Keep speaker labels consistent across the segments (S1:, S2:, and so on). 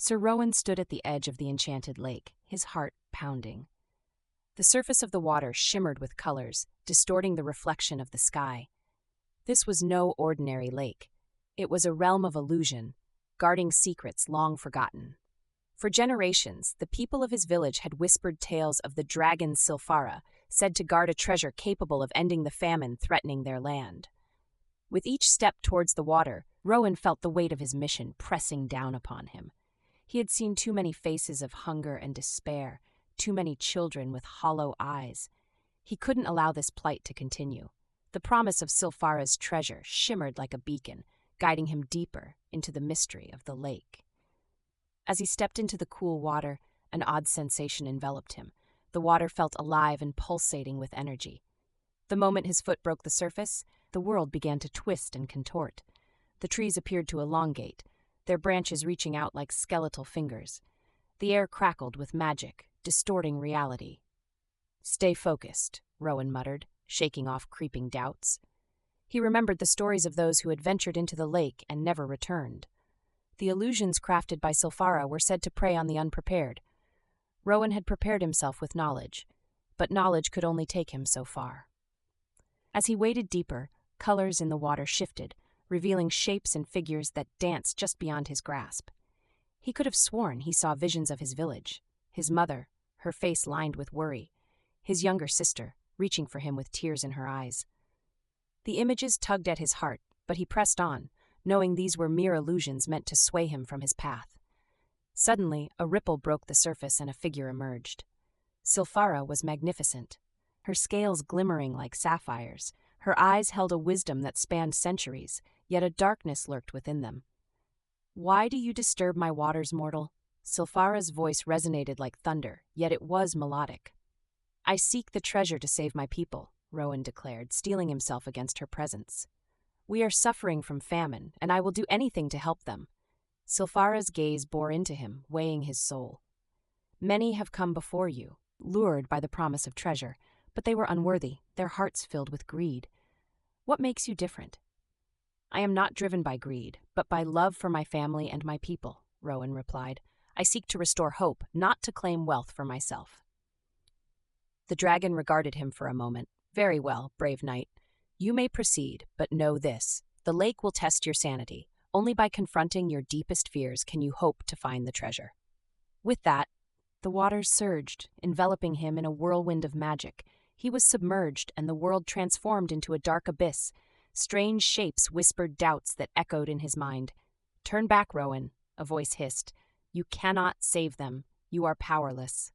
S1: Sir Rowan stood at the edge of the Enchanted Lake, his heart pounding. The surface of the water shimmered with colors, distorting the reflection of the sky. This was no ordinary lake. It was a realm of illusion, guarding secrets long forgotten. For generations, the people of his village had whispered tales of the dragon Sylphara, said to guard a treasure capable of ending the famine threatening their land. With each step towards the water, Rowan felt the weight of his mission pressing down upon him. He had seen too many faces of hunger and despair, too many children with hollow eyes. He couldn't allow this plight to continue. The promise of Sylphara's treasure shimmered like a beacon, guiding him deeper into the mystery of the lake. As he stepped into the cool water, an odd sensation enveloped him. The water felt alive and pulsating with energy. The moment his foot broke the surface, the world began to twist and contort. The trees appeared to elongate, their branches reaching out like skeletal fingers. The air crackled with magic, distorting reality. "Stay focused," Rowan muttered, shaking off creeping doubts. He remembered the stories of those who had ventured into the lake and never returned. The illusions crafted by Sylphara were said to prey on the unprepared. Rowan had prepared himself with knowledge, but knowledge could only take him so far. As he waded deeper, colors in the water shifted, revealing shapes and figures that danced just beyond his grasp. He could have sworn he saw visions of his village, his mother, her face lined with worry, his younger sister, reaching for him with tears in her eyes. The images tugged at his heart, but he pressed on, knowing these were mere illusions meant to sway him from his path. Suddenly, a ripple broke the surface and a figure emerged. Sylphara was magnificent, her scales glimmering like sapphires. Her eyes held a wisdom that spanned centuries, yet a darkness lurked within them. "Why do you disturb my waters, mortal?" Sylphara's voice resonated like thunder, yet it was melodic. "I seek the treasure to save my people," Rowan declared, steeling himself against her presence. "We are suffering from famine, and I will do anything to help them." Sylphara's gaze bore into him, weighing his soul. "Many have come before you, lured by the promise of treasure, but they were unworthy, their hearts filled with greed. What makes you different?" "I am not driven by greed, but by love for my family and my people," Rowan replied. "I seek to restore hope, not to claim wealth for myself." The dragon regarded him for a moment. "Very well, brave knight. You may proceed, but know this. The lake will test your sanity. Only by confronting your deepest fears can you hope to find the treasure." With that, the waters surged, enveloping him in a whirlwind of magic. He was submerged, and the world transformed into a dark abyss. Strange shapes whispered doubts that echoed in his mind. "Turn back, Rowan," a voice hissed. "You cannot save them. You are powerless."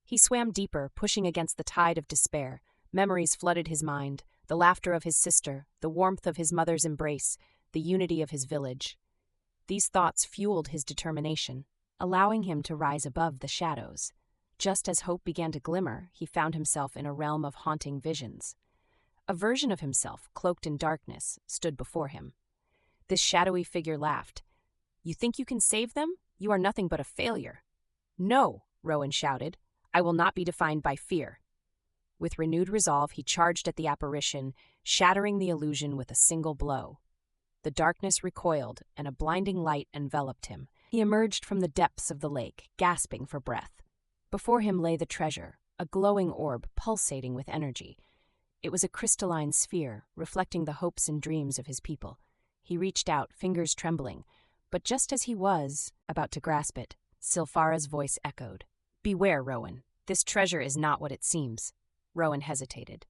S1: He swam deeper, pushing against the tide of despair. Memories flooded his mind, the laughter of his sister, the warmth of his mother's embrace, the unity of his village. These thoughts fueled his determination, allowing him to rise above the shadows. Just as hope began to glimmer, he found himself in a realm of haunting visions. A version of himself, cloaked in darkness, stood before him. This shadowy figure laughed. "You think you can save them? You are nothing but a failure." "No," Rowan shouted. "I will not be defined by fear." With renewed resolve, he charged at the apparition, shattering the illusion with a single blow. The darkness recoiled, and a blinding light enveloped him. He emerged from the depths of the lake, gasping for breath. Before him lay the treasure, a glowing orb pulsating with energy. It was a crystalline sphere, reflecting the hopes and dreams of his people. He reached out, fingers trembling, but just as he was about to grasp it, Sylphara's voice echoed. "Beware, Rowan. This treasure is not what it seems." Rowan hesitated.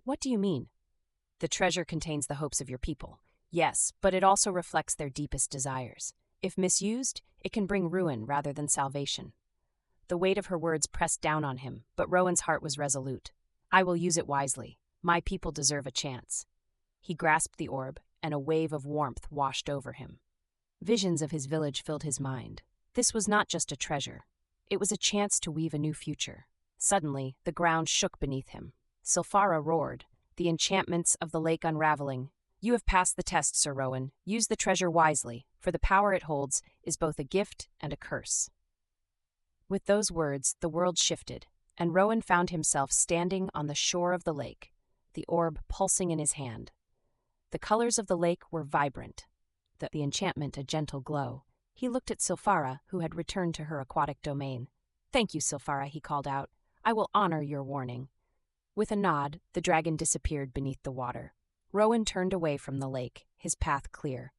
S1: "What do you mean?" "The treasure contains the hopes of your people. Yes, but it also reflects their deepest desires. If misused, it can bring ruin rather than salvation." The weight of her words pressed down on him, but Rowan's heart was resolute. "I will use it wisely. My people deserve a chance." He grasped the orb, and a wave of warmth washed over him. Visions of his village filled his mind. This was not just a treasure. It was a chance to weave a new future. Suddenly, the ground shook beneath him. Sylphara roared, the enchantments of the lake unraveling. "You have passed the test, Sir Rowan. Use the treasure wisely, for the power it holds is both a gift and a curse." With those words, the world shifted, and Rowan found himself standing on the shore of the lake, the orb pulsing in his hand. The colors of the lake were vibrant, the enchantment a gentle glow. He looked at Sylphara, who had returned to her aquatic domain. "Thank you, Sylphara," he called out. "I will honor your warning." With a nod, the dragon disappeared beneath the water. Rowan turned away from the lake, his path clear.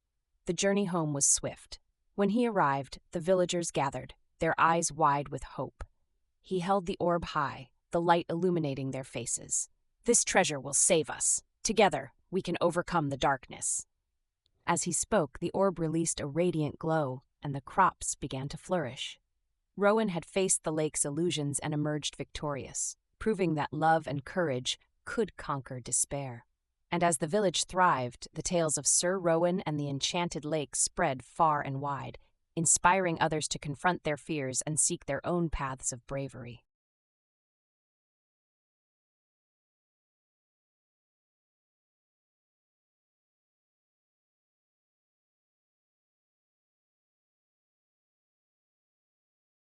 S1: The journey home was swift. When he arrived, the villagers gathered, their eyes wide with hope. He held the orb high, the light illuminating their faces. "This treasure will save us. Together, we can overcome the darkness." As he spoke, the orb released a radiant glow, and the crops began to flourish. Rowan had faced the lake's illusions and emerged victorious, proving that love and courage could conquer despair. And as the village thrived, the tales of Sir Rowan and the Enchanted Lake spread far and wide, inspiring others to confront their fears and seek their own paths of bravery.